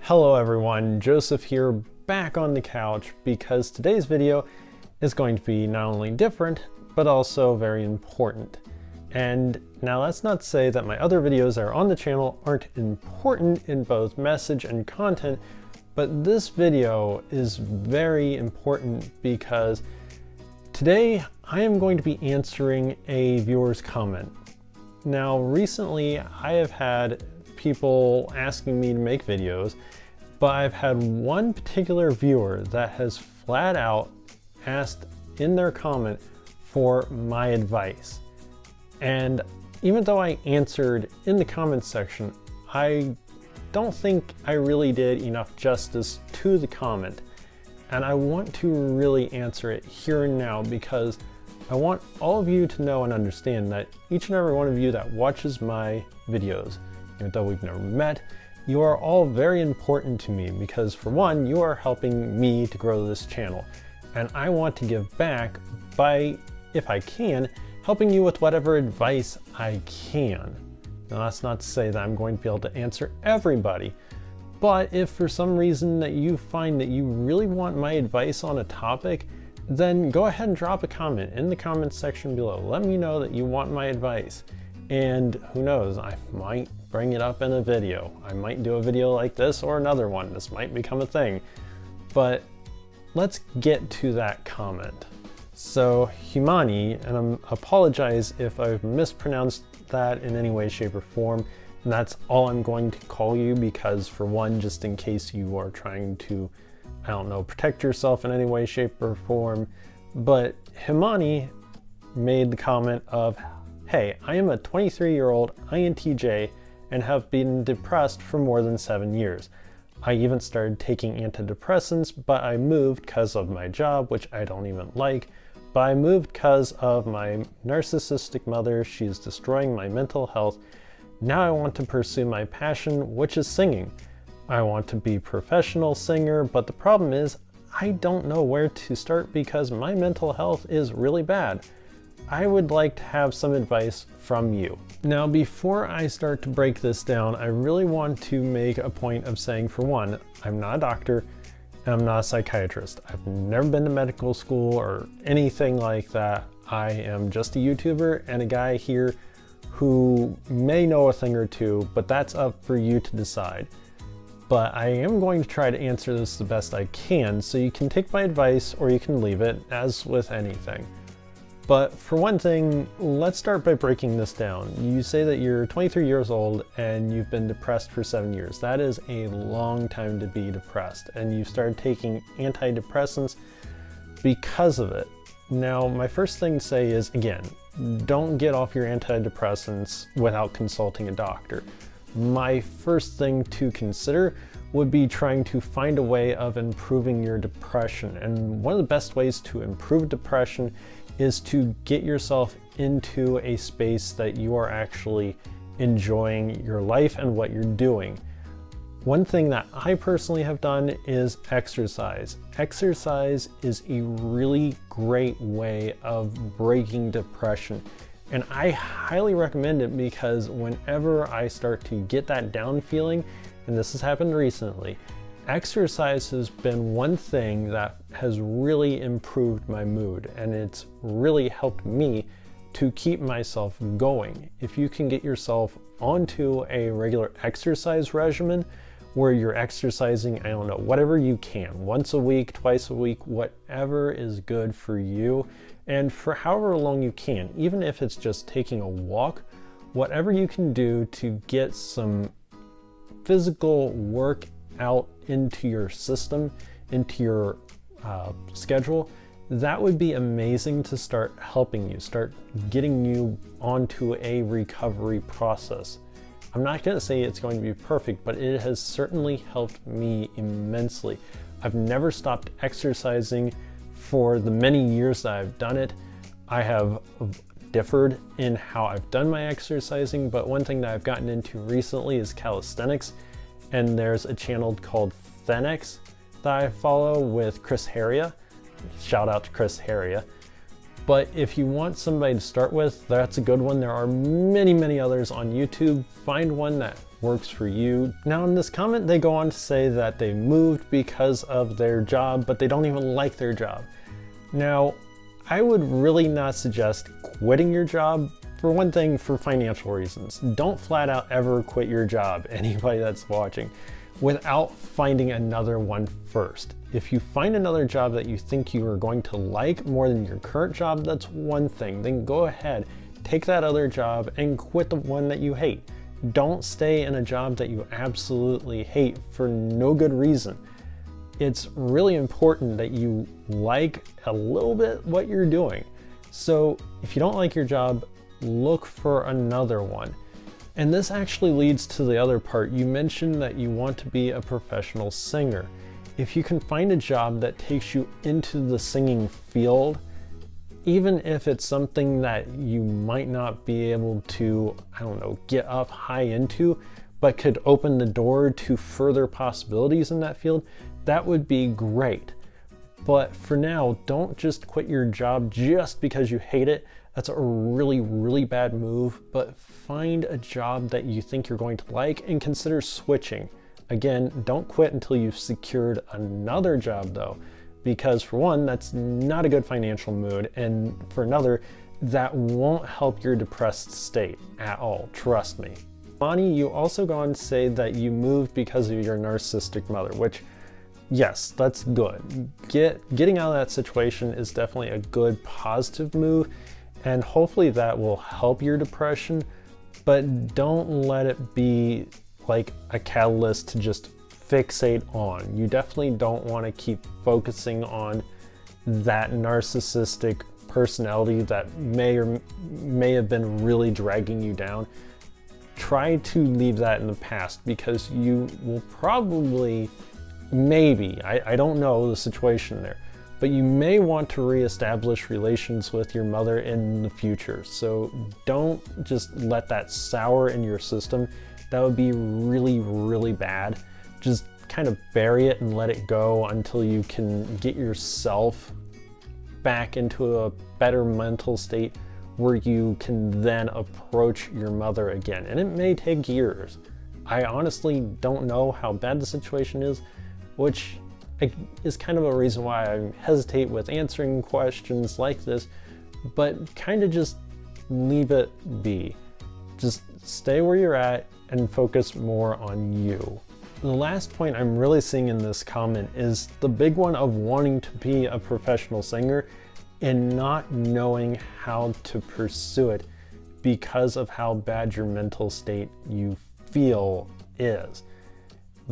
Hello everyone, Joseph here, back on the couch because today's video is going to be not only different, but also very important. And now that's not to say that my other videos that are on the channel aren't important in both message and content, but this video is very important because today I am going to be answering a viewer's comment. Now recently I have had people asking me to make videos, but I've had one particular viewer that has flat out asked in their comment for my advice. And even though I answered in the comments section, I don't think I really did enough justice to the comment. And I want to really answer it here and now because I want all of you to know and understand that each and every one of you that watches my videos, even though we've never met, you are all very important to me because for one, you are helping me to grow this channel. And I want to give back by, if I can, helping you with whatever advice I can. Now that's not to say that I'm going to be able to answer everybody, but if for some reason that you find that you really want my advice on a topic, then go ahead and drop a comment in the comments section below. Let me know that you want my advice. And who knows, I might bring it up in a video. I might do a video like this or another one. This might become a thing. But let's get to that comment. So Himani, and I apologize if I've mispronounced that in any way, shape, or form. And that's all I'm going to call you because for one, just in case you are trying to, I don't know, protect yourself in any way, shape, or form. But Himani made the comment of, hey, I am a 23-year-old INTJ and have been depressed for more than 7 years. I even started taking antidepressants, but I moved because of my job, which I don't even like. But I moved because of my narcissistic mother. She is destroying my mental health. Now I want to pursue my passion, which is singing. I want to be a professional singer, but the problem is I don't know where to start because my mental health is really bad. I would like to have some advice from you. Now, before I start to break this down, I really want to make a point of saying, for one, I'm not a doctor and I'm not a psychiatrist. I've never been to medical school or anything like that. I am just a YouTuber and a guy here who may know a thing or two, but that's up for you to decide. But I am going to try to answer this the best I can, so you can take my advice or you can leave it, as with anything. But for one thing, let's start by breaking this down. You say that you're 23 years old and you've been depressed for 7 years. That is a long time to be depressed, and you started taking antidepressants because of it. Now, my first thing to say is, again, don't get off your antidepressants without consulting a doctor. My first thing to consider would be trying to find a way of improving your depression. And one of the best ways to improve depression is to get yourself into a space that you are actually enjoying your life and what you're doing. One thing that I personally have done is exercise. Exercise is a really great way of breaking depression. And I highly recommend it because whenever I start to get that down feeling, and this has happened recently, exercise has been one thing that has really improved my mood, and it's really helped me to keep myself going. If you can get yourself onto a regular exercise regimen where you're exercising, I don't know, whatever you can, once a week, twice a week, whatever is good for you, and for however long you can, even if it's just taking a walk, whatever you can do to get some physical work out into your system, into your schedule, that would be amazing to start helping you, start getting you onto a recovery process. I'm not going to say it's going to be perfect, but it has certainly helped me immensely. I've never stopped exercising for the many years that I've done it. I have differed in how I've done my exercising, but one thing that I've gotten into recently is calisthenics. And there's a channel called Thenex that I follow with Chris Heria. Shout out to Chris Heria. But if you want somebody to start with, that's a good one. There are many, many others on YouTube. Find one that works for you. Now in this comment, they go on to say that they moved because of their job, but they don't even like their job. Now, I would really not suggest quitting your job. For one thing, for financial reasons. Don't flat out ever quit your job, anybody that's watching, without finding another one first. If you find another job that you think you are going to like more than your current job, that's one thing. Then go ahead, take that other job and quit the one that you hate. Don't stay in a job that you absolutely hate for no good reason. It's really important that you like a little bit what you're doing. So if you don't like your job, look for another one. And this actually leads to the other part. You mentioned that you want to be a professional singer. If you can find a job that takes you into the singing field, even if it's something that you might not be able to, I don't know, get up high into, but could open the door to further possibilities in that field, that would be great. But for now, don't just quit your job just because you hate it. That's a really, really bad move, but find a job that you think you're going to like and consider switching. Again, don't quit until you've secured another job though, because for one, that's not a good financial mood, and for another, that won't help your depressed state at all, trust me. Bonnie, you also go on to say that you moved because of your narcissistic mother, which yes, that's good. Getting out of that situation is definitely a good positive move, and hopefully that will help your depression, but don't let it be like a catalyst to just fixate on. You definitely don't want to keep focusing on that narcissistic personality that may have been really dragging you down. Try to leave that in the past, because you will probably, maybe, I don't know the situation there, but you may want to reestablish relations with your mother in the future. So don't just let that sour in your system. That would be really, really bad. Just kind of bury it and let it go until you can get yourself back into a better mental state where you can then approach your mother again. And it may take years. I honestly don't know how bad the situation is, which is kind of a reason why I hesitate with answering questions like this, but kind of just leave it be. Just stay where you're at and focus more on you. The last point I'm really seeing in this comment is the big one of wanting to be a professional singer and not knowing how to pursue it because of how bad your mental state you feel is.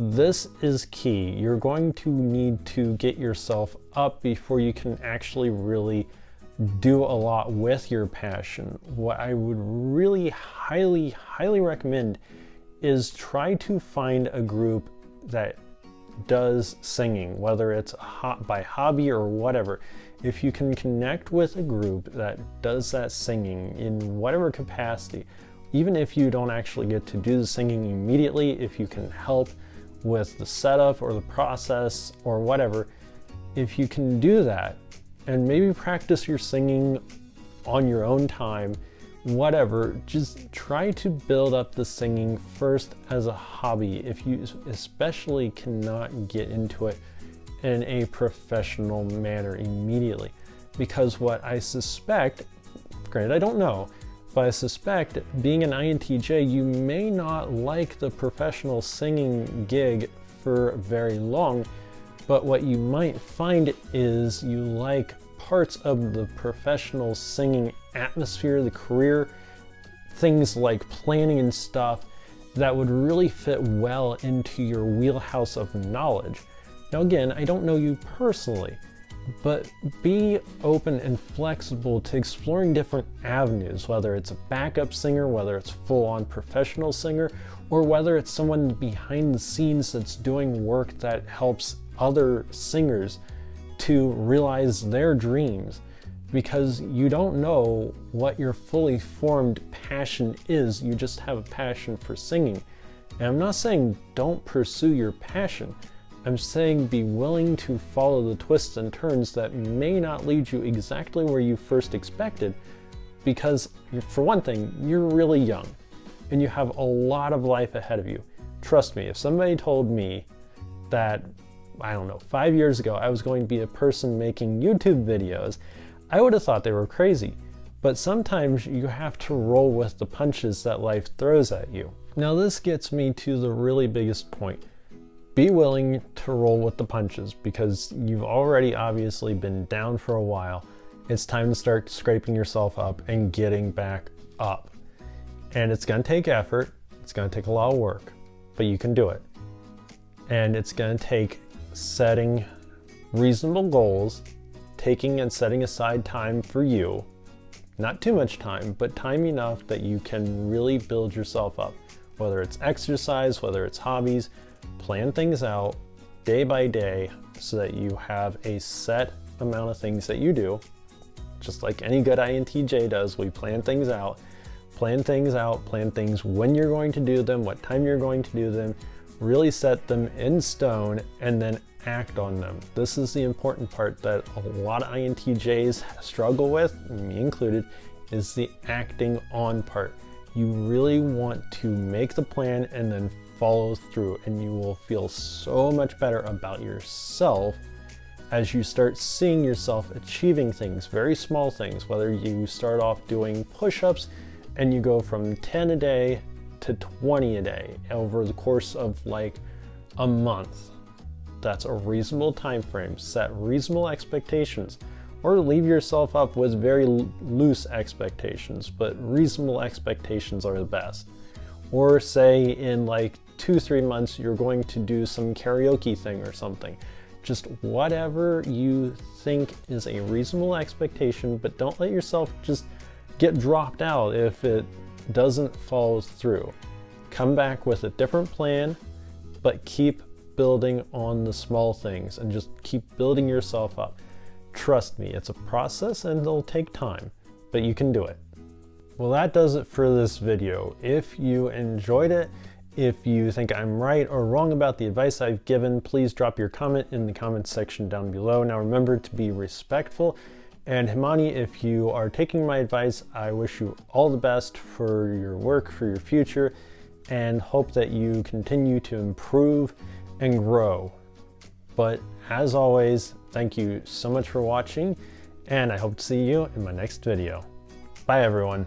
This is key. You're going to need to get yourself up before you can actually really do a lot with your passion. What I would really highly, highly recommend is try to find a group that does singing, whether it's by hobby or whatever. If you can connect with a group that does that singing in whatever capacity, even if you don't actually get to do the singing immediately, if you can help with the setup or the process or whatever, if you can do that and maybe practice your singing on your own time, whatever, just try to build up the singing first as a hobby if you especially cannot get into it in a professional manner immediately. Because what I suspect, granted I don't know, but I suspect being an INTJ, you may not like the professional singing gig for very long, but what you might find is you like parts of the professional singing atmosphere, the career, things like planning and stuff that would really fit well into your wheelhouse of knowledge. Now again, I don't know you personally, but be open and flexible to exploring different avenues, whether it's a backup singer, whether it's full-on professional singer, or whether it's someone behind the scenes that's doing work that helps other singers to realize their dreams, because you don't know what your fully formed passion is. You just have a passion for singing. And I'm not saying don't pursue your passion. I'm saying be willing to follow the twists and turns that may not lead you exactly where you first expected, because for one thing, you're really young. and you have a lot of life ahead of you. Trust me, if somebody told me that, I don't know, 5 years ago I was going to be a person making YouTube videos, I would have thought they were crazy. But sometimes you have to roll with the punches that life throws at you. Now this gets me to the really biggest point. Be willing to roll with the punches, because you've already obviously been down for a while. It's time to start scraping yourself up and getting back up. And it's gonna take effort, it's gonna take a lot of work, but you can do it. And it's gonna take setting reasonable goals, taking and setting aside time for you. Not too much time, but time enough that you can really build yourself up. Whether it's exercise, whether it's hobbies, plan things out day by day so that you have a set amount of things that you do. Just like any good INTJ does, we plan things out, plan things when you're going to do them, what time you're going to do them, really set them in stone, and then act on them. This is the important part that a lot of INTJs struggle with, me included, is the acting on part. You really want to make the plan and then follow through, and you will feel so much better about yourself as you start seeing yourself achieving things, very small things, whether you start off doing push-ups and you go from 10 a day to 20 a day over the course of like a month. That's a reasonable time frame. Set reasonable expectations, or leave yourself up with very loose expectations, but reasonable expectations are the best. Or say in like 2-3 months you're going to do some karaoke thing or something. Just whatever you think is a reasonable expectation, but don't let yourself just get dropped out if it doesn't follow through. Come back with a different plan, but keep building on the small things and just keep building yourself up. Trust me, it's a process and it'll take time, but you can do it. Well, that does it for this video. If you enjoyed it, if you think I'm right or wrong about the advice I've given, please drop your comment in the comments section down below. Now remember to be respectful. And Himani, if you are taking my advice, I wish you all the best for your work, for your future, and hope that you continue to improve and grow. But as always, thank you so much for watching, and I hope to see you in my next video. Bye everyone.